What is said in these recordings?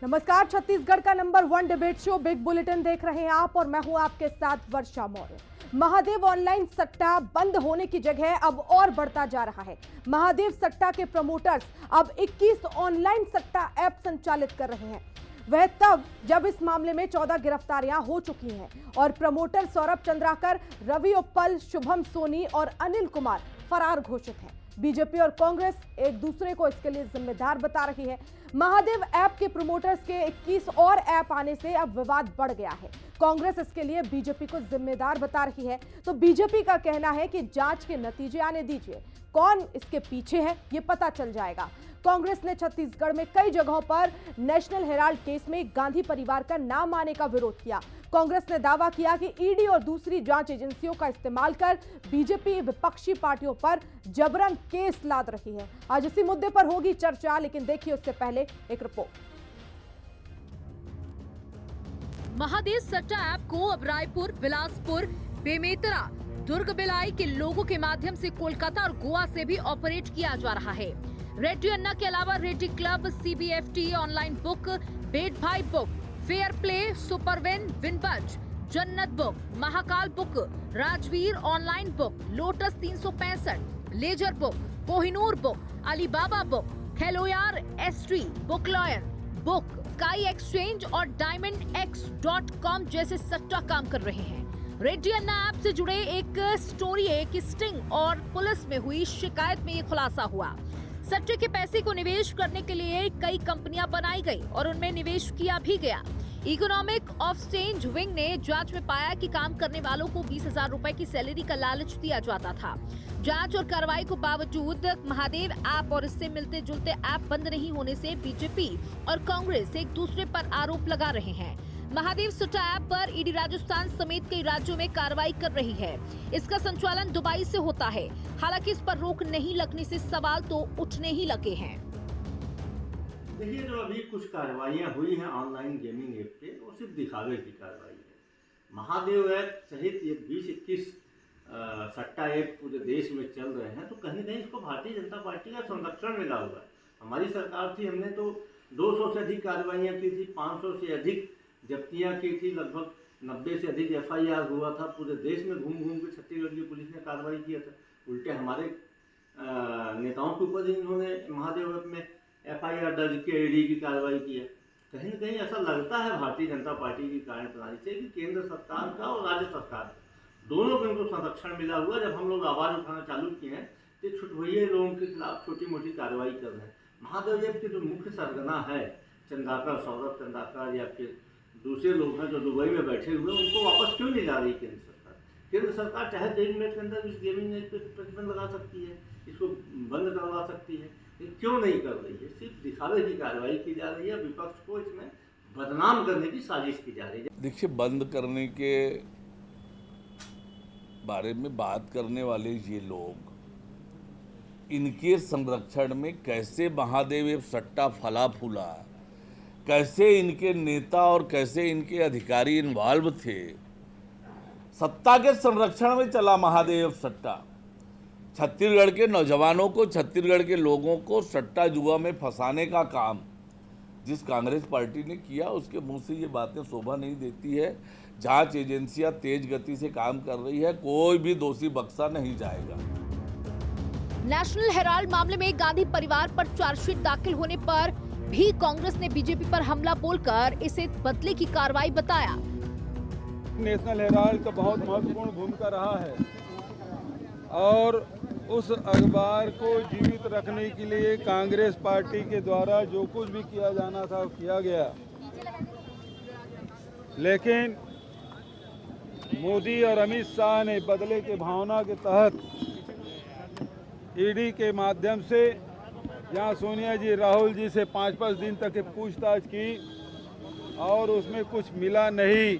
नमस्कार, छत्तीसगढ़ का number 1 debate show big bulletin देख रहे हैं आप और मैं हूं आपके साथ वर्षा मौर्य। महादेव ऑनलाइन सट्टा बंद होने की जगह अब और बढ़ता जा रहा है। महादेव सट्टा के प्रमोटर्स अब 21 ऑनलाइन सट्टा ऐप संचालित कर रहे हैं। वह तब जब इस मामले में 14 गिरफ्तारियां हो चुकी हैं और प्रमोटर सौरभ चंद्राकर, रवि उप्पल, शुभम सोनी और अनिल कुमार फरार घोषित हैं। बीजेपी और कांग्रेस एक दूसरे को इसके लिए जिम्मेदार बता रही है। महादेव ऐप के प्रमोटर्स के 21 और ऐप आने से अब विवाद बढ़ गया है। कांग्रेस इसके लिए बीजेपी को जिम्मेदार बता रही है, तो बीजेपी का कहना है कि जांच के नतीजे आने दीजिए, कौन इसके पीछे है ये पता चल जाएगा। कांग्रेस ने छत्तीसगढ़ में कई जगहों पर नेशनल हेराल्ड केस में गांधी परिवार का नाम आने का विरोध किया। कांग्रेस ने दावा किया कि ईडी और दूसरी जांच एजेंसियों का इस्तेमाल कर बीजेपी विपक्षी पार्टियों पर जबरन केस लाद रही है। आज इसी मुद्दे पर होगी चर्चा, लेकिन देखिए उससे पहले एक रिपोर्ट। महादेव सट्टा ऐप को अब रायपुर, बिलासपुर, बेमेतरा, दुर्ग, भिलाई के लोगों के माध्यम से कोलकाता और गोवा से भी ऑपरेट किया जा रहा है। रेड्डी अन्ना के अलावा Reddy club, CBFT online book, bet Bhai book, fair play, Superwin, Winbuzz, Jannat book, Mahakal book, Rajveer online book, lotus 365, laser book, Kohinoor book, Alibaba book, Kheloyaar, एस्ट्री, book lawyer book, sky exchange और diamondx.com जैसे सट्टा काम कर रहे हैं। रेड्डी अन्ना ऐप से जुड़े एक स्टोरी है कि स्टिंग और पुलिस में हुई शिकायत में ये खुलासा हुआ। सट्टे के पैसे को निवेश करने के लिए कई कंपनियां बनाई गई और उनमें निवेश किया भी गया। इकोनॉमिक ऑफचेंज विंग ने जांच में पाया कि काम करने वालों को 20,000 रुपए की सैलरी का लालच दिया जाता था। जांच और कार्रवाई के बावजूद महादेव ऐप और इससे मिलते जुलते ऐप बंद नहीं होने से बीजेपी और कांग्रेस एक दूसरे पर आरोप लगा रहे हैं। महादेव सट्टा ऐप पर ईडी राजस्थान समेत कई राज्यों में कार्रवाई कर रही है। इसका संचालन दुबई से होता है। हालांकि इस पर रोक नहीं लगने से सवाल तो उठने ही लगे हैं। देखिए, जो अभी कुछ कार्रवाइयाँ हुई हैं ऑनलाइन गेमिंग ऐप पे, वो सिर्फ दिखावे की कार्रवाई है। महादेव ऐप सहित ये 20-21 सट्टा ऐप पूरे देश में चल रहे हैं, तो कहीं ना कहीं इसको भारतीय जनता पार्टी का संरक्षण मिला हुआ है। हमारी सरकार थी, हमने तो 200 से अधिक कार्रवाइयाँ की थी, 500 से अधिक जब्तियाँ की थी, लगभग 90 से अधिक FIR हुआ था। पूरे देश में घूम घूम के छत्तीसगढ़ की पुलिस ने कार्रवाई किया था। उल्टे हमारे नेताओं के ऊपर इन्होंने महादेव ऐप में FIR दर्ज किया, ईडी की कार्रवाई की है। कहीं ना कहीं ऐसा लगता है भारतीय जनता पार्टी की कार्यप्रणाली से कि केंद्र सरकार का और राज्य सरकार का दोनों को इनको संरक्षण मिला हुआ। जब हम लोग आवाज़ उठाना चालू किए हैं तो छुटभइये लोगों के खिलाफ छोटी मोटी कार्रवाई कर रहे हैं। महादेव ऐप के जो मुख्य सरगना है चंद्राकर, सौरभ चंद्राकर या फिर दूसरे लोग हैं जो दुबई में बैठे हुए, उनको वापस क्यों नहीं ला रही केंद्र सरकार? केंद्र सरकार चाहे 3 मिनट के अंदर इस गेमिंग ऐप पे प्रतिबंध लगा सकती है, इसको बंद करवा सकती है, क्यों नहीं कर रही है? सिर्फ दिखावे की कार्रवाई की जा रही है, विपक्ष को इसमें बदनाम करने की साजिश की जा रही है। देखिए, बंद करने के बारे में बात करने वाले ये लोग, इनके संरक्षण में कैसे महादेव ऐप सट्टा फला फूला, कैसे इनके नेता और कैसे इनके अधिकारी इन्वॉल्व थे। सत्ता के संरक्षण में चला महादेव सट्टा। छत्तीसगढ़ के नौजवानों को, छत्तीसगढ़ के लोगों को सट्टा जुआ में फंसाने का काम जिस कांग्रेस पार्टी ने किया, उसके मुंह से ये बातें शोभा नहीं देती है। जांच एजेंसियां तेज गति से काम कर रही है, कोई भी दोषी बख्शा नहीं जाएगा। नेशनल हेराल्ड मामले में गांधी परिवार पर चार्जशीट दाखिल होने पर भी कांग्रेस ने बीजेपी पर हमला बोलकर इसे बदले की कार्रवाई बताया। नेशनल हेराल्ड का बहुत महत्वपूर्ण भूमिका रहा है और उस अखबार को जीवित रखने के लिए कांग्रेस पार्टी के द्वारा जो कुछ भी किया जाना था किया गया, लेकिन मोदी और अमित शाह ने बदले के भावना के तहत ईडी के माध्यम से जहाँ सोनिया जी, राहुल जी से 5-5 दिन तक की पूछताछ की और उसमें कुछ मिला नहीं,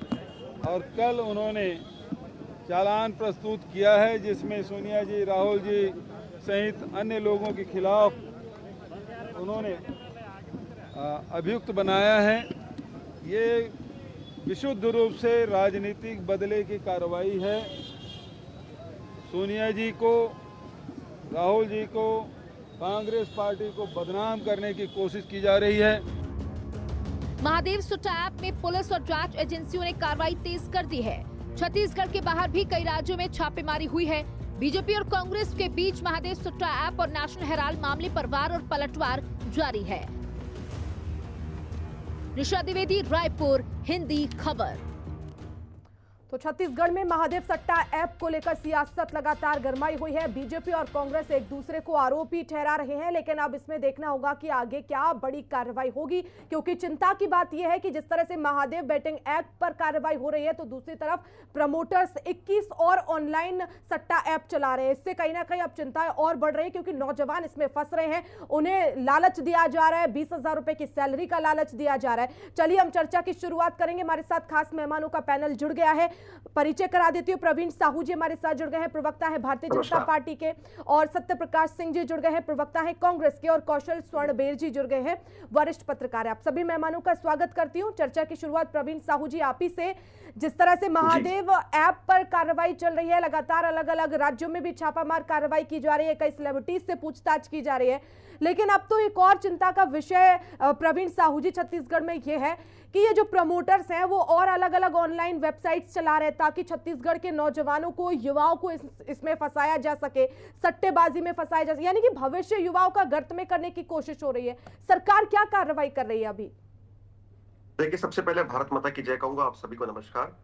और कल उन्होंने चालान प्रस्तुत किया है जिसमें सोनिया जी, राहुल जी सहित अन्य लोगों के खिलाफ उन्होंने अभियुक्त बनाया है। ये विशुद्ध रूप से राजनीतिक बदले की कार्रवाई है। सोनिया जी को, राहुल जी को, कांग्रेस पार्टी को बदनाम करने की कोशिश की जा रही है। महादेव सट्टा ऐप में पुलिस और जांच एजेंसियों ने कार्रवाई तेज कर दी है। छत्तीसगढ़ के बाहर भी कई राज्यों में छापेमारी हुई है। बीजेपी और कांग्रेस के बीच महादेव सट्टा ऐप और नेशनल हेराल्ड मामले पर वार और पलटवार जारी है। निशा द्विवेदी, रायपुर, हिंदी खबर। तो छत्तीसगढ़ में महादेव सट्टा ऐप को लेकर सियासत लगातार गरमाई हुई है। बीजेपी और कांग्रेस एक दूसरे को आरोपी ठहरा रहे हैं, लेकिन अब इसमें देखना होगा कि आगे क्या बड़ी कार्रवाई होगी, क्योंकि चिंता की बात यह है कि जिस तरह से महादेव बेटिंग ऐप पर कार्रवाई हो रही है, तो दूसरी तरफ प्रमोटर्स 21 और ऑनलाइन सट्टा ऐप चला रहे हैं। इससे कहीं ना कहीं अब चिंताएं और बढ़ रही है, क्योंकि नौजवान इसमें फंस रहे हैं। उन्हें लालच दिया जा रहा है, 20,000 रुपए की सैलरी का लालच दिया जा रहा है। चलिए हम चर्चा की शुरुआत करेंगे। हमारे साथ खास मेहमानों का पैनल जुड़ गया है। परिचय करा देती हूँ। प्रवीण साहू जी हमारे साथ जुड़ गए हैं, प्रवक्ता है भारतीय जनता पार्टी के, और सत्य प्रकाश सिंह जी जुड़ गए हैं, प्रवक्ता है कांग्रेस के, और कौशल स्वर्णबेर जी जुड़ गए हैं, वरिष्ठ पत्रकार है। आप सभी मेहमानों का स्वागत करती हूँ। चर्चा की शुरुआत प्रवीण साहू जी आप ही से। जिस तरह से महादेव ऐप पर कार्रवाई चल रही है, लगातार अलग अलग राज्यों में भी छापामार कार्रवाई की जा रही है, कई सेलिब्रिटीज से पूछताछ की जा रही है, लेकिन अब तो एक और चिंता का विषय प्रवीण साहू जी छत्तीसगढ़ में यह है कि ये जो प्रमोटर्स हैं वो और अलग अलग ऑनलाइन वेबसाइट्स चला रहे हैं, ताकि छत्तीसगढ़ के नौजवानों को, युवाओं को इसमें फंसाया जा सके, सट्टेबाजी में फंसाया जा सके, यानी कि भविष्य युवाओं का गर्त में करने की कोशिश हो रही है। सरकार क्या कार्रवाई कर रही है अभी? देखिए, सबसे पहले भारत माता की जय कहूंगा। आप सभी को नमस्कार।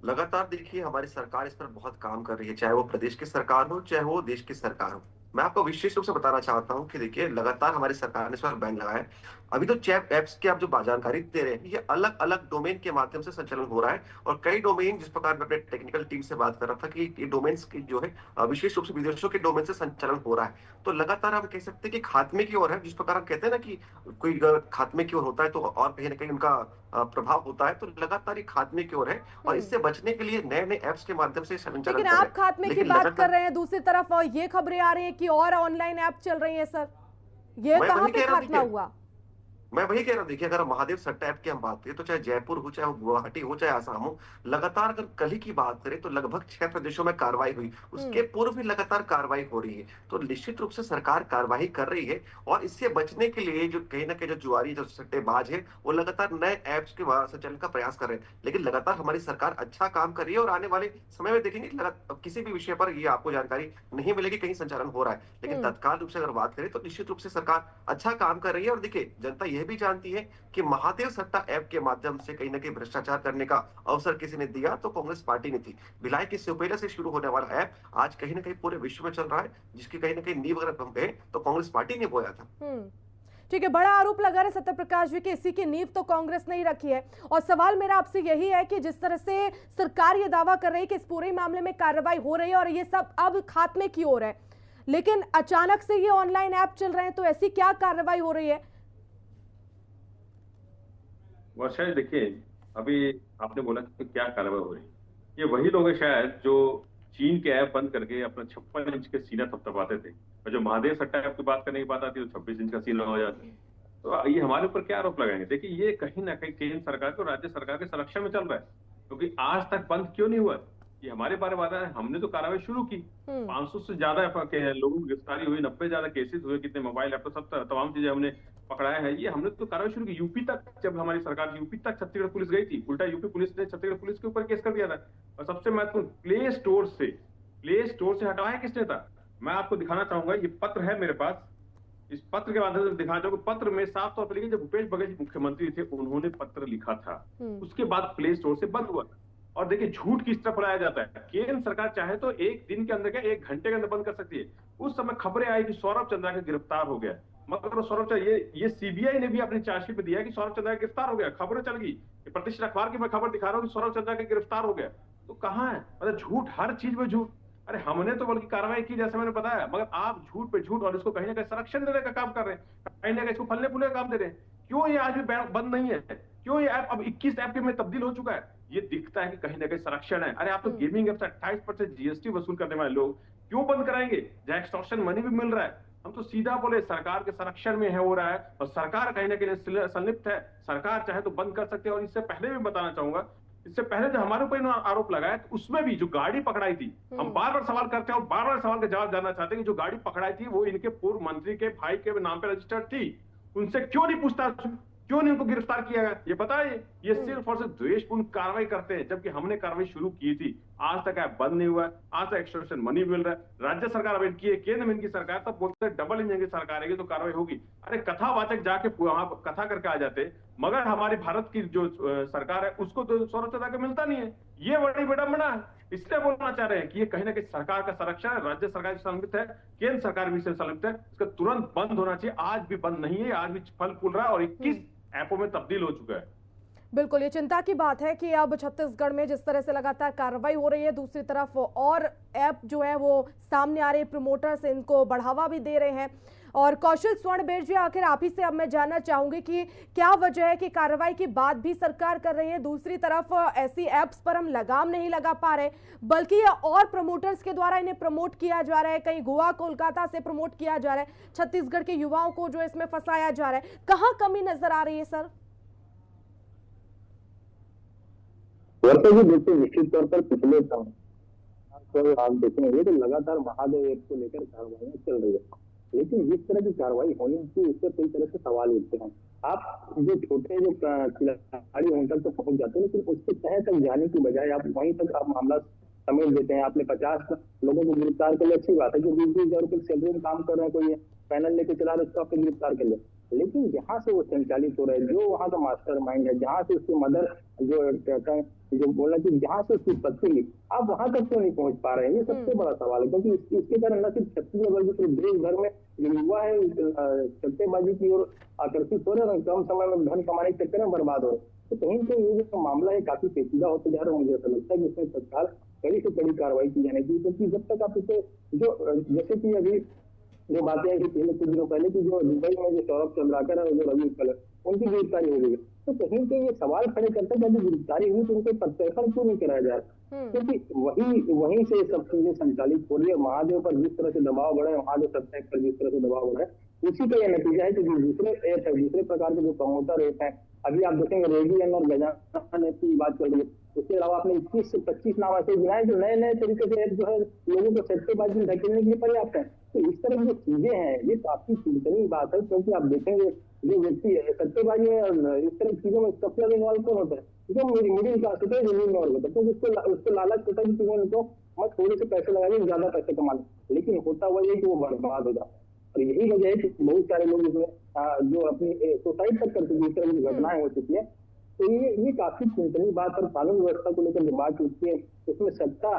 लगातार देखिए, हमारी सरकार इस पर बहुत काम कर रही है, चाहे वो प्रदेश की सरकार हो, चाहे वो देश की सरकार हो। मैं आपको विशेष रूप से बताना चाहता हूं कि देखिए, लगातार हमारी सरकार ने इस पर बैन लगाया है। अभी तो चैट ऐप्स की आप जो जानकारी दे रहे हैं, ये अलग अलग डोमेन के माध्यम से संचालन हो रहा है, और कई डोमेन, जिस प्रकार मैं अपने टेक्निकल टीम से बात कर रहा था कि ये डोमेन्स की जो है विशेष रूप से विदेशों के डोमेन से संचालन हो रहा है। तो लगातार हम कह सकते हैं कि खात्मे की ओर है। जिस प्रकार हम कहते हैं ना कि कोई खात्मे की ओर होता है तो और कहीं ना कहीं उनका प्रभाव होता है, तो लगातार ये खात्मे की ओर है, और इससे बचने के लिए नए नए ऐप्स के माध्यम से संचालन। लेकिन आप खात्मे की बात कर रहे हैं, दूसरी तरफ ये खबरें आ रही है कि और ऑनलाइन ऐप चल रही है। सर, ये कहां पे खात्मा हुआ? मैं वही कह रहा हूँ। देखिए, अगर महादेव सट्टा ऐप की हम बात करें, तो चाहे जयपुर हो, चाहे गुवाहाटी हो, चाहे आसाम हो, लगातार अगर कल ही की बात करें तो लगभग 6 प्रदेशों में कार्रवाई हुई। उसके पूर्व भी लगातार कार्रवाई हो रही है। तो निश्चित रूप से सरकार कार्रवाई कर रही है, और इससे बचने के लिए जो कहीं ना कहीं जो जुआरी, जो सट्टेबाज है, वो लगातार नए ऐप्स के संचालन का प्रयास कर रहे हैं। लेकिन लगातार हमारी सरकार अच्छा काम कर रही है, और आने वाले समय में देखेंगे किसी भी विषय पर ये आपको जानकारी नहीं मिलेगी कहीं संचालन हो रहा है। लेकिन तत्काल रूप से अगर बात करें तो निश्चित रूप से सरकार अच्छा काम कर रही है। और देखिए, जनता यह भी जानती है कि महादेव सट्टा ऐप के माध्यम से कहीं ना कहीं भ्रष्टाचार करने का अवसर किसी ने दिया तो कांग्रेस पार्टी ने थी। भिलाई के सुपेला से शुरू होने वाला ऐप आज कहीं ना कहीं पूरे विश्व में चल रहा है, जिसकी कहीं ना कहीं नींव अगर हम कहें तो कांग्रेस पार्टी ने बोया था। ठीक है, बड़ा आरोप लगा रहे सत्य प्रकाश जी की इसी की नींव तो कांग्रेस ने ही रखी है। और सवाल मेरा आपसे यही है कि जिस तरह से सरकार ये दावा कर रही है कि इस पूरे मामले में कार्रवाई हो रही है और ये सब अब खात्मे की ओर है, लेकिन अचानक से ये ऑनलाइन ऐप चल रहे हैं, तो ऐसी क्या कार्रवाई हो रही है? वर्षा जी, देखिए, अभी आपने बोला कि क्या कार्रवाई हो रही है। ये वही लोग हैं शायद जो चीन के ऐप बंद करके अपना 56 इंच के सीना थपथपाते थे, और जो महादेव सट्टा ऐप की बात करने की बात आती है तो 26 इंच का सीना हो जाता है। तो ये हमारे ऊपर क्या आरोप लगाएंगे? देखिए, ये कहीं ना कहीं केंद्र सरकार को राज्य सरकार के संरक्षण में चल रहा है, क्योंकि आज तक बंद क्यों नहीं हुआ? ये हमारे बारे में आता है। हमने तो कार्रवाई शुरू की, 500 से ज्यादा लोगों की गिरफ्तारी हुई, 90 ज्यादा केसेस हुए, कितने मोबाइल ऐप, सब तमाम चीजें हमने पकड़ाया है। ये हमने तो कार्रवाई शुरू की। यूपी तक, जब हमारी सरकार यूपी तक छत्तीसगढ़ पुलिस गई थी, उल्टा यूपी पुलिस ने छत्तीसगढ़ पुलिस के ऊपर केस कर दिया था। और सबसे महत्वपूर्ण, प्ले स्टोर से हटाया किसने था? मैं आपको दिखाना चाहूंगा, ये पत्र है मेरे पास। इस पत्र के माध्यम से दिखाना चाहूंगा। पत्र में साफ तौर पर लिखा, जब भूपेश बघेल जी मुख्यमंत्री थे, उन्होंने पत्र लिखा था, उसके बाद प्ले स्टोर से बंद हुआ। और देखिए, झूठ किस तरह फैलाया जाता है। केंद्र सरकार चाहे तो एक दिन के अंदर, 1 घंटे के अंदर बंद कर सकती है। उस समय खबरें आई कि सौरभ चंद्रा का गिरफ्तार हो गया, मगर सौरभ चंद्रा, ये सीबीआई ने भी अपनी चार्जशीट में दिया कि सौरभ चंद्रा का गिरफ्तार हो गया। खबरें चल गई, प्रतिष्ठित अखबार की मैं खबर दिखा रहा हूँ कि सौरभ चंद्रा का गिरफ्तार हो गया। तो कहाँ है? मतलब झूठ, हर चीज में झूठ। अरे हमने तो बल्कि कार्रवाई की, जैसे मैंने बताया, मगर आप झूठ पे झूठ, और इसको कहीं ना कहीं संरक्षण देने का काम कर रहे हैं, कहीं ना कहीं इसको फलने फूलने का काम दे रहे हैं। क्यों ये आज भी बंद नहीं है? क्यों ये ऐप अब 21 ऐप में तब्दील हो चुका है? ये दिखता है कि कहीं ना कहीं संरक्षण है। अरे आप तो गेमिंग ऐप से 28% जीएसटी वसूल करने वाले लोग क्यों बंद कराएंगे, जहां एक्सटॉर्शन मनी भी मिल रहा है? हम तो सीधा बोले, सरकार के संरक्षण में है, हो रहा है, और सरकार कहीं ना कहीं संलिप्त है। सरकार चाहे तो बंद कर सकते हैं। और इससे पहले भी बताना चाहूंगा, इससे पहले जो हमारे ऊपर आरोप लगाया, तो उसमें भी जो गाड़ी पकड़ाई थी, हम बार बार सवाल करते हैं और बार बार सवाल का जवाब जानना चाहते हैं कि जो गाड़ी पकड़ाई थी वो इनके पूर्व मंत्री के भाई के नाम पे रजिस्टर्ड थी, उनसे क्यों नहीं पूछताछ? क्यों नहीं उनको गिरफ्तार किया गया ये बताइए। ये सिर्फ और सिर्फ द्वेषपूर्ण कार्रवाई करते हैं, जबकि हमने कार्रवाई शुरू की थी, आज तक ऐप बंद नहीं हुआ है, आज तक एक्सटॉर्शन मनी मिल रहा है। राज्य सरकार अवेट की है, केंद्र में इनकी सरकार, तब बोलते हैं डबल इंजन की सरकार है तो कार्रवाई होगी। अरे कथावाचक जाके वहां कथा करके आ जाते, मगर हमारी भारत की जो सरकार है उसको तो संरक्षण का मिलता नहीं है। ये बड़ी विडंबना है। इसलिए बोलना चाह रहे हैं कि ये कहीं ना कहीं सरकार का संरक्षण है, राज्य सरकार से संबंधित है, केंद्र सरकार भी से संबंधित है, इसका तुरंत बंद होना चाहिए। आज भी बंद नहीं है, आज भी फल फूल रहा है और 21 ऐपों में तब्दील हो चुका है। बिल्कुल, ये चिंता की बात है कि अब छत्तीसगढ़ में जिस तरह से लगातार कार्रवाई हो रही है, दूसरी तरफ और ऐप जो है वो सामने आ रहे, प्रमोटर्स इनको बढ़ावा भी दे रहे हैं। और कौशल स्वर्णबेर जी, आखिर आप ही से अब मैं जानना चाहूंगी कि क्या वजह है कि कार्रवाई की बात भी सरकार कर रही है, दूसरी तरफ ऐसी ऐप्स पर हम लगाम नहीं लगा पा रहे, बल्कि ये और प्रमोटर्स के द्वारा इन्हें प्रमोट किया जा रहा है, कहीं गोवा कोलकाता से प्रमोट किया जा रहा है, छत्तीसगढ़ के युवाओं को जो इसमें फंसाया जा रहा है, कहाँ कमी नजर आ रही है सर? वर्षा जी देखिए, निश्चित तौर पर पिछले समय तो आप देखेंगे तो लगातार महादेव ऐप को लेकर कार्रवाई चल रही है, लेकिन जिस तरह की कार्रवाई होनी थी उससे कई तरह से सवाल उठते हैं। आप जो छोटे जो खिलाड़ी उन तक तो पहुंच जाते हैं, लेकिन उसके तह तक जाने की बजाय आप वहीं तक आप मामला समेट देते हैं। आपने 50 लोगों को गिरफ्तार कर लिया, अच्छी बात है, जो 20,000 रुपये सैलरी में काम कर रहे हैं, कोई पैनल लेके चला रहे उसको आपने गिरफ्तार कर लिया, लेकिन जहाँ से वो संचालित हो रहा है, जो वहाँ का मास्टरमाइंड है, जहाँ से उसकी मदर जो बोलना चाहिए, जहाँ से उसकी उत्पत्ति हुई, आप वहां तक क्यों नहीं पहुंच पा रहे हैं? ये सबसे बड़ा सवाल है, क्योंकि इसके कारण न सिर्फ छत्तीसगढ़ बल्कि पूरे देश भर में जो युवा है सट्टेबाजी की ओर आकर्षित हो रहे हैं, कम समय में धन कमाने के चक्कर में बर्बाद हो रहे हैं। तो कहीं तो ये जो मामला है काफी पेचीदा होता जा रहा है। मुझे ऐसा लगता है कि इसमें तत्काल कड़ी से कड़ी कार्रवाई की जाने की, क्योंकि जब तक आप इसे जो जैसे कि अभी जो बातें हैं कि पहले कुछ दिनों पहले की जो दुबई में जो सौरभ चंद्राकर और जो रवि कलर उनकी गिरफ्तारी हो गई, तो कहीं पे ये सवाल खड़े करते हैं जब गिरफ्तारी हुई तो उनको प्रत्यार्पण क्यों नहीं कराया जा रहा? क्योंकि वहीं से सब चीजें संचालित हो रही है। महादेव पर जिस तरह से दबाव बढ़ा है, महादेव सत्ता पर जिस तरह से दबाव बढ़ा है, उसी का यह नतीजा है कि जो दूसरे ऐप है, दूसरे प्रकार के जो प्रमोटर ऐप है, अभी आप देखेंगे रेडियन और गजानन ऐप की बात कर रही है, उसके अलावा आपने 21 से 25 नाम ऐसे गिनाए जो नए नए तरीके से ऐप जो है लोगों को सट्टेबाजी में धकेलने के लिए पर्याप्त है। तो इस तरह की जो चीजें हैं ये काफी चिंतनीय बात है, क्योंकि आप देखेंगे जो व्यक्ति है सट्टेबाजी में इस तरह की चीजों में सबसे ज्यादा इन्वॉल्व कौन होता है? जो मिडिल क्लास होता है, जो इन्वॉल्व होता है, क्योंकि उसको लालच होता है कि उनको मत थोड़े से पैसे लगाइए, ज्यादा पैसे कमा लें, लेकिन होता हुआ ये कि वो बर्बाद हो जाता है। और यही वजह है कि बहुत सारे लोग इसमें जो अपनी सुसाइड तक करते हैं, इस तरह की घटनाएं हो चुकी है। तो ये काफी चिंतनीय बात और कानून व्यवस्था को लेकर जो बात होती है उसमें सत्ता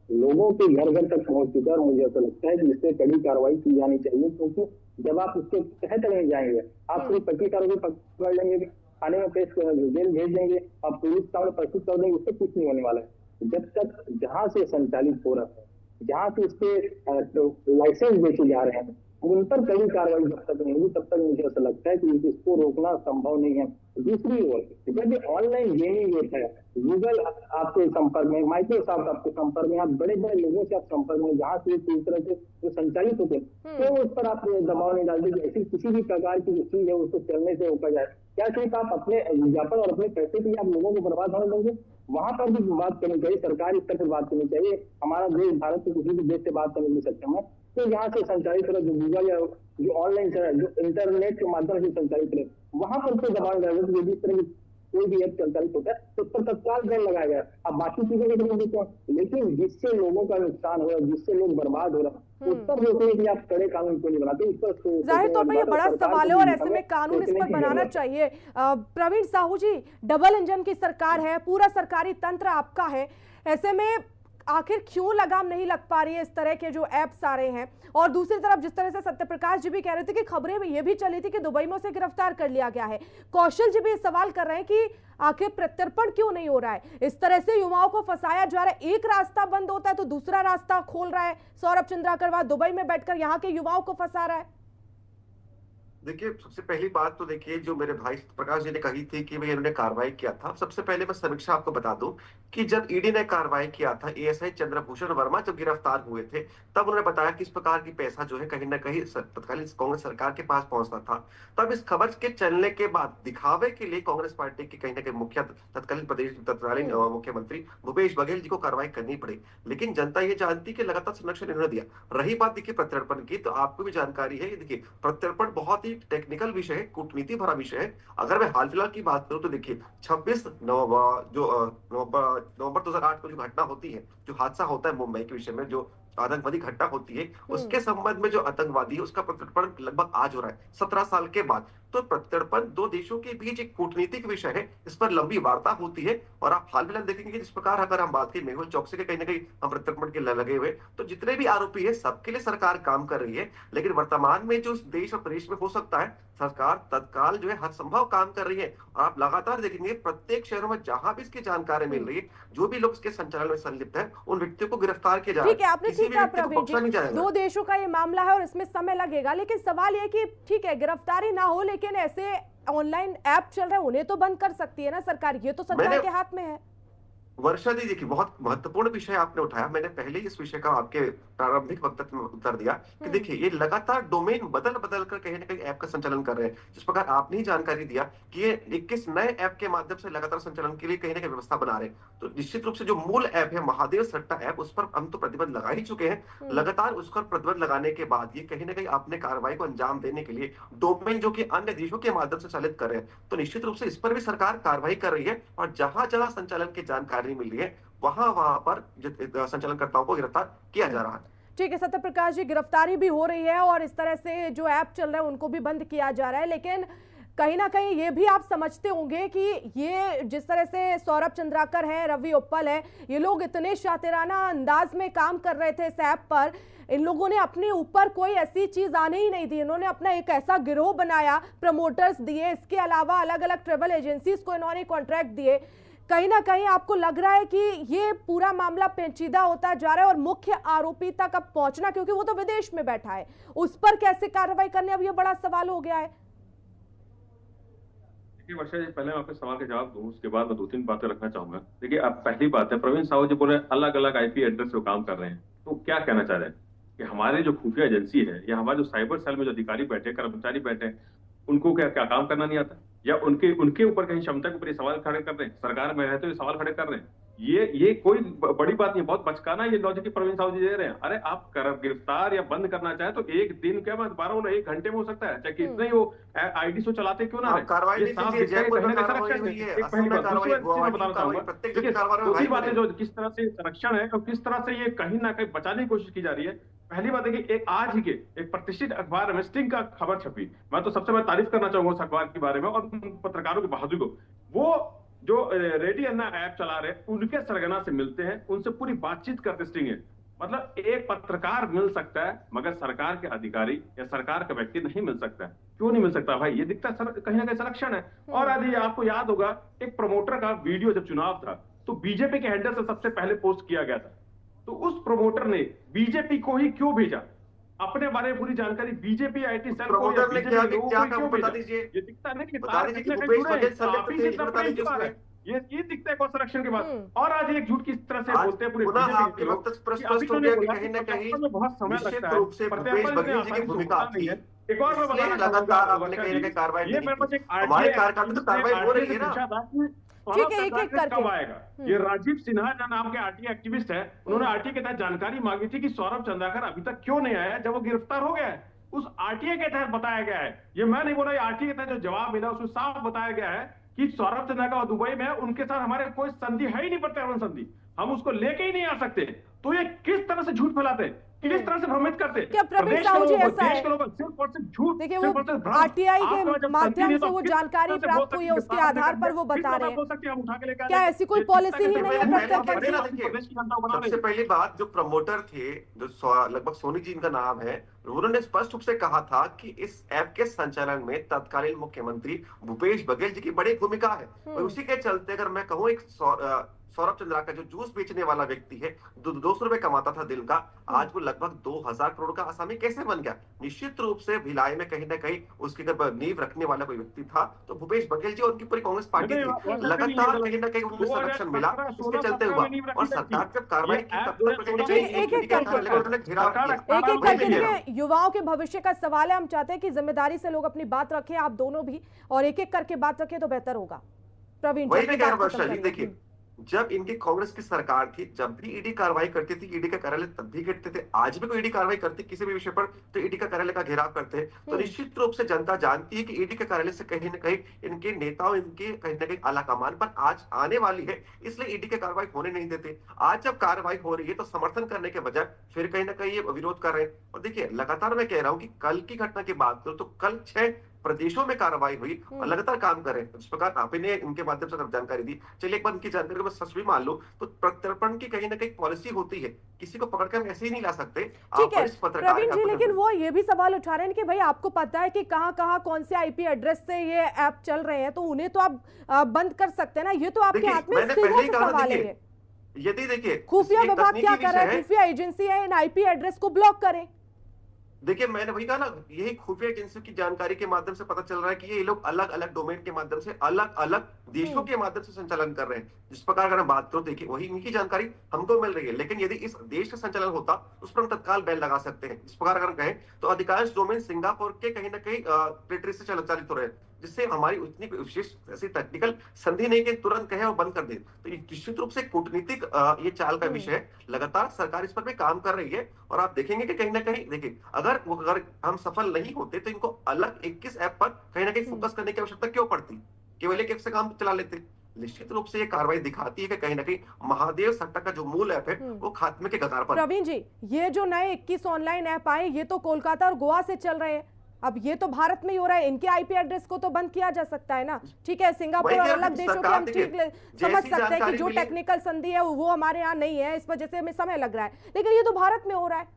लोगों के घर घर तक पहुंच चुका है। और मुझे ऐसा लगता है कि इससे कड़ी कार्रवाई की जानी चाहिए, क्योंकि जब आप उसके तह तक नहीं जाएंगे, आप सिर्फ 25 आरोपी पकड़ लेंगे, थाने में पेश जेल भेज देंगे, आप पुलिस सामने प्रस्तुत कर देंगे, उससे कुछ नहीं होने वाला है। जब तक जहां से संचालित हो रहा है, जहां से उसके लाइसेंस बेचे जा रहे हैं, उन पर कड़ी कार्रवाई जब तक नहीं होगी तब तक मुझे ऐसा लगता है कि इसको रोकना संभव नहीं है। दूसरी ओर जब ये ऑनलाइन गेमिंग होता है, गूगल आपके संपर्क में, माइक्रोसॉफ्ट आपके संपर्क में, आप बड़े बड़े लोगों से आप संपर्क में, जहाँ से इस तरह से जो संचालित होते हैं, तो उस पर आप दबाव नहीं डालते कि ऐसी किसी भी प्रकार की जो चीज है उसको चलने से रोका जाए। क्या सिर्फ आप अपने विज्ञापन और अपने पैसे के लिए आप लोगों को बर्बाद होने देंगे? वहां पर भी बात करनी चाहिए, सरकारी स्तर पर बात करनी चाहिए। हमारा देश भारत के किसी भी देश से बात करने में सक्षम है, तो यहाँ से संचालित हो रहा जो गूगल या जो ऑनलाइन जो इंटरनेट के माध्यम से संचालित रहे, वहां पर कोई दबाव डाले तो जिस तरह की कोई भी ऐप संचालित होता है तो उस पर तत्काल बैन लगाया गया। अब बाकी चीजों के लिए लेकिन जिससे लोगों का नुकसान हो रहा है, जिससे लोग बर्बाद हो रहा है, उस पर रोकने के लिए आप कड़े कानून क्यों नहीं बनाते? इस पर जाहिर तौर पर ये बड़ा सवाल है और ऐसे में कानून इस पर बनाना चाहिए। प्रवीण साहू जी, डबल इंजन की सरकार है, पूरा सरकारी तंत्र आपका है, ऐसे में आखिर क्यों लगाम नहीं लग पा रही है इस तरह के जो ऐप्स आ रहे हैं? और दूसरी तरफ जिस तरह से सत्यप्रकाश जी भी कह रहे थे कि खबरें भी ये भी चली थी कि दुबई में उसे गिरफ्तार कर लिया गया है, कौशल जी भी सवाल कर रहे हैं कि आखिर प्रत्यर्पण क्यों नहीं हो रहा है? इस तरह से युवाओं को फंसाया जा रहा है, एक रास्ता बंद होता है तो दूसरा रास्ता खोल रहा है सौरभ चंद्राकर, वहां दुबई में बैठकर यहाँ के युवाओं को फंसा रहा है। देखिए, सबसे पहली बात तो देखिए जो मेरे भाई प्रकाश जी ने कही थी कि भाई इन्होंने कार्रवाई किया था। सबसे पहले मैं समीक्षा आपको बता दूं कि जब ईडी ने कार्रवाई किया था, एएसआई चंद्रभूषण वर्मा जब गिरफ्तार हुए थे, तब उन्होंने बताया कि इस प्रकार की पैसा जो है कहीं ना कहीं तत्कालीन कांग्रेस सरकार के पास पहुंचता था। तब इस खबर के चलने के बाद दिखावे के लिए कांग्रेस पार्टी की कहीं ना कहीं मुखिया तत्कालीन मुख्यमंत्री भूपेश बघेल जी को कार्रवाई करनी पड़ी। लेकिन जनता ये जानती कि लगातार संरक्षण इन्होंने दिया। रही बात देखिए प्रत्यर्पण की, तो आपको भी जानकारी है, देखिए प्रत्यर्पण बहुत ही काफी टेक्निकल विषय है, कूटनीति भरा विषय है। अगर मैं हाल फिलहाल की बात करूं तो देखिए 26 नवंबर 2008 को जो घटना होती है, जो हादसा होता है मुंबई के विषय में, जो आतंकवादी घटना होती है, उसके संबंध में जो आतंकवादी है उसका प्रत्यर्पण लगभग आज हो रहा है 17 साल के बाद। तो प्रत्यर्पण दो देशों के बीच एक कूटनीतिक विषय है, इस पर लंबी वार्ता होती है। और आप हाल फिलहाल देखेंगे कि जिस प्रकार अगर हम बात करें मेहुल चौकसी के कहीं ना कहीं हम प्रत्यर्पण के लगे हुए, तो जितने भी आरोपी है सबके लिए सरकार काम कर रही है। लेकिन वर्तमान में जो देश और प्रदेश में हो सकता है, सरकार तत्काल जो है हर संभव काम कर रही है। और आप लगातार देखेंगे प्रत्येक शहरों में जहां भी इसकी जानकारी मिल रही है, जो भी लोग इसके संचालन में संलिप्त है, उन व्यक्तियों को गिरफ्तार किया जा रहा है। ठीक है, आपने ठीक कहा प्रवीण जी, दो देशों का ये मामला है और इसमें समय लगेगा। लेकिन सवाल ये कि ठीक है गिरफ्तारी ना हो, लेकिन ऐसे ऑनलाइन ऐप चल रहे हैं उन्हें तो बंद कर सकती है ना सरकार, ये तो सरकार के हाथ में है। वर्षा दी देखिए, बहुत महत्वपूर्ण विषय आपने उठाया। मैंने पहले ही इस विषय का आपके प्रारंभिक वक्तव्य में उत्तर दिया कि देखिए ये लगातार डोमेन बदल बदल कर कहीं ना कहीं ऐप का संचालन कर रहे हैं। जिस प्रकार आपने ही जानकारी दिया कि ये 21 नए ऐप के माध्यम से लगातार संचालन के लिए कहीं ना कहीं व्यवस्था बना रहे हैं। तो निश्चित रूप से जो मूल ऐप है महादेव सट्टा ऐप, उस पर हम तो प्रतिबंध लगा ही चुके हैं। लगातार उस पर प्रतिबंध लगाने के बाद ये कहीं ना कहीं अपने कार्रवाई को अंजाम देने के लिए डोमेन जो कि अन्य देशों के माध्यम से चालित कर रहे हैं, तो निश्चित रूप से इस पर भी सरकार कार्रवाई कर रही है। और जहां जहां संचालन की जानकारी मिल रही है वहां पर संचालनकर्ताओं को गिरफ्तार किया जा रहा है। ठीक है सत्य प्रकाश जी, गिरफ्तारी भी हो रही है और इस तरह से जो ऐप चल रहा है उनको भी बंद किया जा रहा है। लेकिन कहीं ना कहीं ये भी आप समझते होंगे कि ये जिस तरह से सौरभ चंद्राकर है, रवि उप्पल है, ये लोग इतने शातिराना अंदाज में काम कर रहे थे इस ऐप पर, इन लोगों ने अपने ऊपर कोई ऐसी चीज आने ही नहीं दी। इन्होंने अपना एक ऐसा गिरोह बनाया, प्रमोटर्स दिए, इसके अलावा अलग अलग ट्रेवल एजेंसीज को इन्होंने कॉन्ट्रैक्ट दिए। कहीं ना कहीं आपको लग रहा है कि ये पूरा मामला पेचीदा होता जा रहा है और मुख्य आरोपी तक अब पहुंचना, क्योंकि वो तो विदेश में बैठा है, उस पर कैसे कार्रवाई करने, अब ये बड़ा सवाल हो गया है। देखिए वर्षा जी, पहले मैं आपके सवाल का जवाब दूं, उसके बाद मैं 2-3 बातें रखना चाहूंगा। देखिए अब पहली बात है, प्रवीण साहू जी बोल रहे हैं अलग अलग आईपी एड्रेस से काम कर रहे हैं, तो क्या कहना चाह रहे हैं कि हमारे जो खुफिया एजेंसी है या हमारे जो साइबर सेल में जो अधिकारी बैठे, कर्मचारी बैठे, उनको क्या क्या काम करना नहीं आता, या उनके ऊपर कहीं क्षमता के ऊपर ये सवाल खड़े कर रहे हैं, सरकार में रहते हुए सवाल खड़े कर रहे हैं। ये कोई बड़ी बात नहीं, बहुत बचकाना ये लॉजिक प्रवीण साहू जी दे रहे हैं। अरे आप गिरफ्तार या बंद करना चाहे तो एक दिन क्या, मैं दोबारा बोला, 1 घंटे में हो सकता है, चाहे कितने ही वो आईडी से चलाते क्यों ना रहे। दूसरी बात है जो किस तरह से संरक्षण है और किस तरह से ये कहीं ना कहीं बचाने की कोशिश की जा रही है। पहली बात है कि एक आज ही के एक प्रतिष्ठित अखबार में स्टिंग का खबर छपी, मैं तो सबसे पहले तारीफ करना चाहूंगा उस अखबार के बारे में और पत्रकारों की बहादुरी को। वो जो रेडी अन्ना ऐप चला रहे उनके सरगना से मिलते हैं, उनसे पूरी बातचीत करते स्टिंग है। मतलब एक पत्रकार मिल सकता है मगर सरकार के अधिकारी या सरकार का व्यक्ति नहीं मिल सकता है। क्यों नहीं मिल सकता भाई? ये दिखता है कहीं ना कहीं संरक्षण है। और यदि आपको याद होगा एक प्रमोटर का वीडियो जब चुनाव था तो बीजेपी के हैंडल से सबसे पहले पोस्ट किया गया था, तो उस प्रमोटर ने बीजेपी को ही क्यों भेजा? अपने बारे में पूरी जानकारी बीजेपी आईटी सेल को या बीजेपी लोगों को क्यों भेजा? ये दिखता है ना कि ये दिखता है संरक्षण के बाद। और आज एक झूठ किस तरह से बोलते हैं पूरे बीजेपी के लोग, कहीं ना कहीं बहुत समय लगता है। एक और मैं बताना चाहूंगा, ये मेरे पास एक ठीक है, एक एक करके कब आएगा। ये राजीव सिन्हा नाम के आरटीआई एक्टिविस्ट है, उन्होंने आरटीआई के तहत जानकारी मांगी थी कि सौरभ चंद्राकर अभी तक क्यों नहीं आया जब वो गिरफ्तार हो गया है। उस आरटीआई के तहत बताया गया है, ये मैं नहीं बोला, ये आरटीआई के तहत जो जवाब मिला उसमें साफ बताया गया है कि सौरभ चंद्राकर दुबई में है, उनके साथ हमारे कोई संधि है ही नहीं, प्रत्यावर्तन संधि, हम उसको लेके ही नहीं आ सकते। तो ये किस तरह से झूठ फैलाते हैं, किस तरह से भ्रमित करते हैं। क्या प्रवीण साहू जी ऐसा है? सिर्फ और सिर्फ झूठ, देखिए वो आरटीआई के माध्यम से वो जानकारी प्राप्त हुई है, उसके आधार पर वो बता रहे हैं। क्या ऐसी कोई पॉलिसी ही नहीं है? सबसे पहली बात, जो प्रमोटर थे, जो लगभग सोनी जी इनका नाम है, उन्होंने स्पष्ट रूप से कहा था कि इस ऐप के संचालन में तत्कालीन मुख्यमंत्री भूपेश बघेल जी की बड़ी भूमिका है। और उसी के चलते अगर मैं कहूँ, एक सौरभ चंद्राकर जो जूस बेचने वाला व्यक्ति है, 200 रुपए कमाता था दिन का, आज वो लगभग 2000 करोड़ का आसामी कैसे बन गया? निश्चित रूप से भिलाई में कहीं ना कहीं उसकी अगर नींव रखने वाला कोई व्यक्ति था तो भूपेश बघेल जी और उनकी पूरी कांग्रेस पार्टी थी। लगातार कहीं ना कहीं उनको संरक्षण मिला, इसके चलते हुआ। और सरकार जब कार्रवाई की तब तक युवाओं के भविष्य का सवाल है, हम चाहते हैं कि जिम्मेदारी से लोग अपनी बात रखें, आप दोनों भी, और एक एक करके बात रखें तो बेहतर होगा। प्रवीण, देखिए जब इनकी कांग्रेस की सरकार थी, जब भी ईडी कार्रवाई करती थी, ईडी का कार्यालय तब भी करते थे। आज भी कोई ईडी कार्रवाई करती किसी भी विषय पर तो ईडी का कार्यालय का घेराव करते हैं। तो निश्चित रूप से जनता जानती है कि ईडी के कार्यालय से कहीं न कहीं इनके नेताओं, इनके कहीं न कहीं आला कमान पर आज आने वाली है, इसलिए ईडी की कार्रवाई होने नहीं देते। आज जब कार्रवाई हो रही है तो समर्थन करने के बजाय फिर कहीं न कहीं ये विरोध कर रहे हैं। और देखिए, लगातार मैं कह रहा हूं कि कल की घटना की बात करूं तो कल 6 प्रदेशों में कार्रवाई हुई और लगातार काम कर रहे हैं। जिस प्रकार आपने इनके माध्यम से जानकारी दी, चलिए एक बार इनकी जानकारी को मैं सच भी मान लूं तो प्रत्यर्पण की कहीं ना कहीं पॉलिसी होती है, किसी को पकड़कर हम ऐसे ही नहीं ला सकते। ठीक है प्रवीण जी, लेकिन वो ये भी सवाल उठा रहे हैं कि भाई आपको पता है कि कहां कौन से आईपी एड्रेस से ये ऐप चल रहे हैं, तो उन्हें तो आप बंद कर सकते हैं ना, ये तो आपके हाथ में सीधा सा सवाल है। यदि देखिए खुफिया विभाग क्या कर रहा है, खुफिया एजेंसी है, इन आईपी एड्रेस को ब्लॉक करें। देखिए, मैंने वही कहा ना, यही खुफिया एजेंसी की जानकारी के माध्यम से पता चल रहा है कि ये लोग अलग अलग डोमेन के माध्यम से अलग अलग देशों के माध्यम से संचालन कर रहे हैं। जिस प्रकार अगर हम बात करो, देखिए वही इनकी जानकारी हमको मिल रही है, लेकिन यदि इस देश का संचालन होता उस पर हम तत्काल बैन लगा सकते हैं। जिस प्रकार अगर हम कहें तो अधिकांश डोमेन सिंगापुर के कहीं ना कहीं टेरिटरी से संचालित हो रहे हैं, जिससे हमारी उतनी विशेष ऐसी टेक्निकल संधि नहीं कि तुरंत कहे और बंद कर दे। तो ये निश्चित रूप से कूटनीतिक ये चाल का विषय है। लगातार सरकार इस पर भी काम कर रही है और आप देखेंगे कि कहीं ना कहीं, देखिए अगर हम सफल नहीं होते तो इनको अलग 21 ऐप पर कहीं ना कहीं फोकस करने की आवश्यकता क्यों पड़ती, केवल एक ऐप से काम चला लेते। निश्चित रूप से ये कार्रवाई दिखाती है कि कहीं ना कहीं महादेव सट्टा का जो मूल ऐप है वो खात्मे के कगार पर। प्रवीण जी, ये जो नए 21 ऑनलाइन ऐप आए, ये तो कोलकाता और गोवा से चल रहे हैं, अब ये तो भारत में ही हो रहा है, इनके आईपी एड्रेस को तो बंद किया जा सकता है ना। ठीक है, सिंगापुर और अलग देशों के हम ठीक समझ सकते हैं कि जो टेक्निकल संधि है वो हमारे यहाँ नहीं है, इस वजह से हमें समय लग रहा है, लेकिन ये तो भारत में हो रहा है।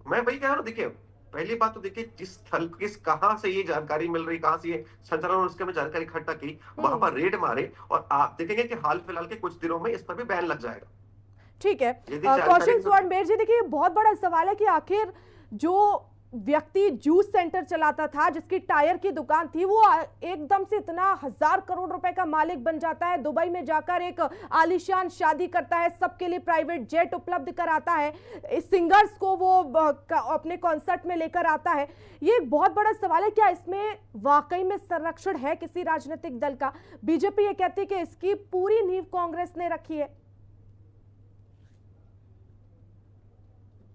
मैं वही कह रहा हूँ, देखिए पहली बात तो देखिए जिस स्थल कहां से ये जानकारी मिल रही, कहां से ये संचालन, उसके में जानकारी इकट्ठा की, वहां पर रेड मारे और आप देखेंगे कि हाल फिलहाल के कुछ दिनों में इस पर भी बैन लग जाएगा। ठीक है, कौशल स्वर्ण जी, देखिए बहुत बड़ा सवाल है कि आखिर जो व्यक्ति जूस सेंटर चलाता था, जिसकी टायर की दुकान थी, वो एकदम से इतना 1000 करोड़ रुपए का मालिक बन जाता है, दुबई में जाकर एक आलीशान शादी करता है, सबके लिए प्राइवेट जेट उपलब्ध कराता है, सिंगर्स को वो अपने कॉन्सर्ट में लेकर आता है। ये एक बहुत बड़ा सवाल है, क्या इसमें वाकई में संरक्षण है किसी राजनीतिक दल का? बीजेपी ये कहती है कि इसकी पूरी नींव कांग्रेस ने रखी है।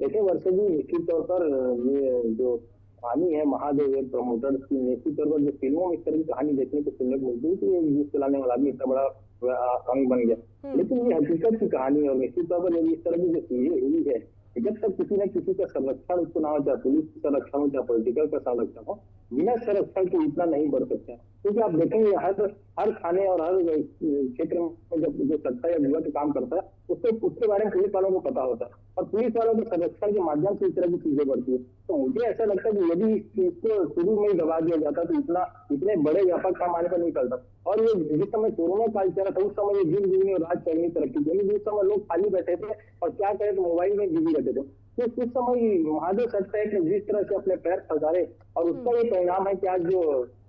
देखिए वर्षा जी, निश्चित तौर पर ये जो कहानी है महादेव प्रमोटर्स की, निश्चित तौर पर जो फिल्मों में इस तरह की कहानी देखने को सुनने को मिलती है कि ये न्यूज चलाने वाला भी इतना बड़ा आसामी बन गया, लेकिन ये हकीकत की कहानी है। और निश्चित तौर पर इस तरह की जो चीजें हुई है, जब तक किसी न किसी का संरक्षण उसको ना हो, चाहे पुलिस का संरक्षण हो, चाहे पोलिटिकल का संरक्षण हो, बिना संरक्षण के इतना नहीं बढ़ सकता। क्योंकि आप देखेंगे हर थाने और हर क्षेत्र में जब जो सट्टा या जुआ का काम करता है उसके बारे में पुलिस वालों को पता होता है, और पुलिस वालों के संरक्षण के माध्यम से इस तरह की चीजें बढ़ती है। तो मुझे ऐसा लगता है कि यदि इसको शुरू में ही दबा दिया जाता तो इतने बड़े व्यापक काम आने पर नहीं चलता। और ये जिस समय कोरोना काल चल रहा था, उस समय ये जिन जिन राज करनी तरक्की थी, जिस समय लोग खाली बैठे थे और क्या करें तो मोबाइल में बिजी रहते थे, तो उस समय महादेव सट्टा ने जिस तरह से अपने पैर फंसारे, और उसका ये परिणाम है कि आज जो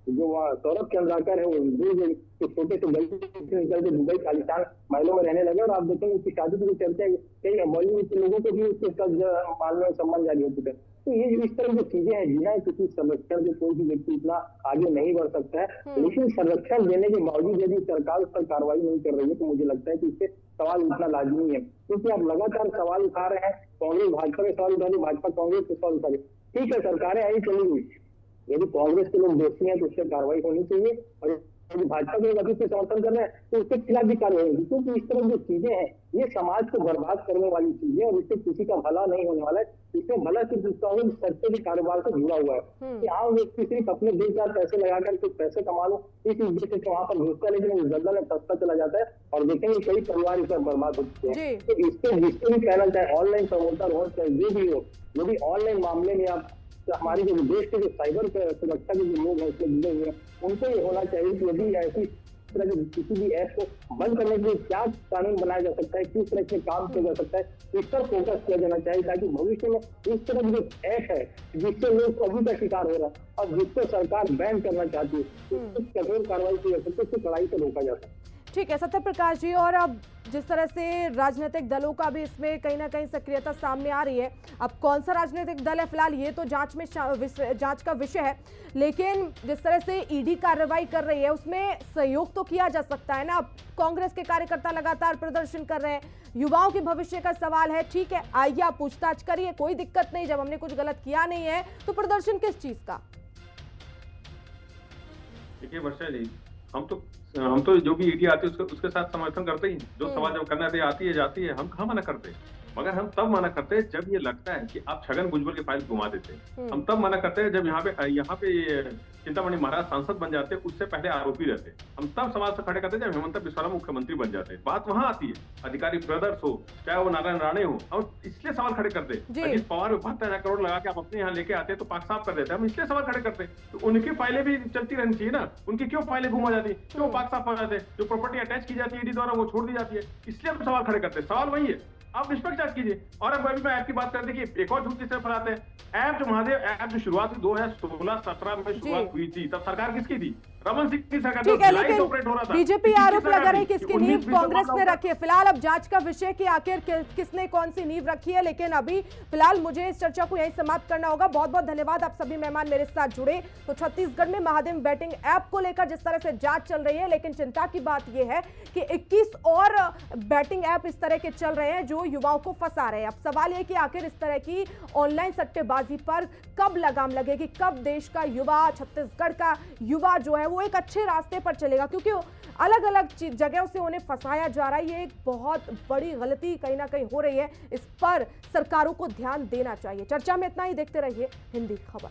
सौरभ चंद्राकर है वो छोटे से गली से निकल के दुबई के आलीशान महलों में रहने लगे, और आप देखेंगे उसकी शादी के चलते कई बॉलीवुड के लोगों को भी उसके साथ मामले में संबंध जारी हो चुके हैं। तो ये इस तरह की चीजें हैं बिना किसी संरक्षण के कोई भी व्यक्ति इतना आगे नहीं बढ़ सकता है। लेकिन संरक्षण देने के बावजूद यदि सरकार उस पर कार्रवाई नहीं कर रही है तो मुझे लगता है कि इससे सवाल उठना लाजमी है, क्योंकि आप लगातार सवाल उठा रहे हैं, कांग्रेस भाजपा के सवाल उठा रही, भाजपा कांग्रेस के सवाल उठा रही। ठीक है, सरकारें आई चली गई, यदि कांग्रेस के लोग दोषी हैं तो उससे कार्रवाई होनी चाहिए, और यदि भाजपा के लोग अभी से समर्थन कर रहे हैं तो उसके खिलाफ भी कार्रवाई होगी। क्योंकि इस तरह जो चीजें हैं ये समाज को बर्बाद करने वाली चीजें, और इससे किसी का भला नहीं होने वाला है। इसमें भला सिर्फ सट्टे के कारोबार से जुड़ा हुआ है कि आम व्यक्ति सिर्फ अपने 2-4 पैसे लगाकर कुछ पैसे कमा लो, इस उद्देश्य से वहां पर घुसता, लेकिन उस दलदल में फंसता चला जाता है, और देखेंगे कई परिवार इस पर बर्बाद हो चुके हैं। तो इससे जिसको भी कहना चाहे, ऑनलाइन प्रमोटर हो चाहे जो भी हो, यदि ऑनलाइन मामले में आप हमारे जो देश के जो साइबर सुरक्षा के जो लोग हैं उसमें जुड़े हुए हैं, उनको ये होना चाहिए कि यदि ऐसी तरह के किसी भी ऐप को बंद करने के लिए क्या कानून बनाया जा सकता है, किस तरह से काम किया जा सकता है, इस पर फोकस किया जाना चाहिए, ताकि भविष्य में इस तरह की जो ऐप है जिससे लोग कभी का शिकार हो रहा है और जिसको सरकार बैन करना चाहती है, उसको कठोर कार्रवाई की जा सकती है, उसको कड़ाई से रोका जा सकता है। ठीक है सत्य प्रकाश जी, और अब जिस तरह से राजनीतिक दलों का भी इसमें कहीं ना कहीं सक्रियता सामने आ रही है। अब कौन सा राजनीतिक दल है फिलहाल ये तो जांच का विषय है, लेकिन जिस तरह से ईडी कार्रवाई कर रही है उसमें सहयोग तो किया जा सकता है ना। अब कांग्रेस के कार्यकर्ता लगातार प्रदर्शन कर रहे हैं, युवाओं के भविष्य का सवाल है। ठीक है, आइए आप पूछताछ करिए, कोई दिक्कत नहीं, जब हमने कुछ गलत किया नहीं है तो प्रदर्शन किस चीज का। देखिए वर्षा जी, हम तो जो भी ईडी आती है उसके साथ समर्थन करते ही। जो सवाल जब करना थे आती है जाती है, हम कहाँ मना करते, मगर हम तब मना करते हैं जब ये लगता है कि आप छगन भुजबल की फाइल घुमा देते हैं। हम तब मना करते हैं जब यहाँ पे चिंतामणि महाराज सांसद बन जाते, उससे पहले आरोपी रहते। हम तब सवाल से खड़े करते जब हेमंत बिस्वा मुख्यमंत्री बन जाते। बात वहां आती है, अधिकारी ब्रदर्स हो चाहे वो नारायण राणे हो, हम इसलिए सवाल खड़े करते। अजीत पवार 72,000 करोड़ लगा के आप अपने यहाँ लेके आते हैं तो पाक साफ कर देते हैं, हम इसलिए सवाल खड़े करते। तो उनकी फाइलें भी चलती रहनी चाहिए ना, उनकी क्यों फाइलें घुमा जाती, क्यों पाक साफ हो जाते, जो प्रॉपर्टी अटैच की जाती है ईडी द्वारा वो छोड़ दी जाती है, इसलिए हम सवाल खड़े करते हैं। सवाल वही है, आप निष्पक्ष जांच कीजिए। और अब अभी मैं ऐप की बात करते कि एक और झूठ किससे फैलाते हैं। ऐप जो महादेव ऐप जो शुरुआत 2016-17 में शुरुआत हुई थी, तब सरकार किसकी थी? रमन सिंह की सरकार। ठीक है, लेकिन बीजेपी आरोप लगा रही है कि इसकी नींव कांग्रेस ने रखी है। फिलहाल अब जांच का विषय कि आखिर किसने कौन सी नींव रखी है, लेकिन अभी फिलहाल मुझे इस चर्चा को यहीं समाप्त करना होगा। बहुत बहुत धन्यवाद, आप सभी मेहमान मेरे साथ जुड़े। तो छत्तीसगढ़ में महादेव बैटिंग ऐप को लेकर जिस तरह से जांच चल रही है, लेकिन चिंता की बात यह है कि 21 और बैटिंग ऐप इस तरह के चल रहे हैं जो युवाओं को फंसा रहे हैं। अब सवाल यह कि आखिर इस तरह की ऑनलाइन सट्टेबाजी पर कब लगाम लगेगी, कब देश का युवा, छत्तीसगढ़ का युवा जो है वो एक अच्छे रास्ते पर चलेगा, क्योंकि अलग अलग जगहों से उन्हें फंसाया जा रहा है। ये एक बहुत बड़ी गलती कहीं ना कहीं हो रही है, इस पर सरकारों को ध्यान देना चाहिए। चर्चा में इतना ही, देखते रहिए हिंदी खबर।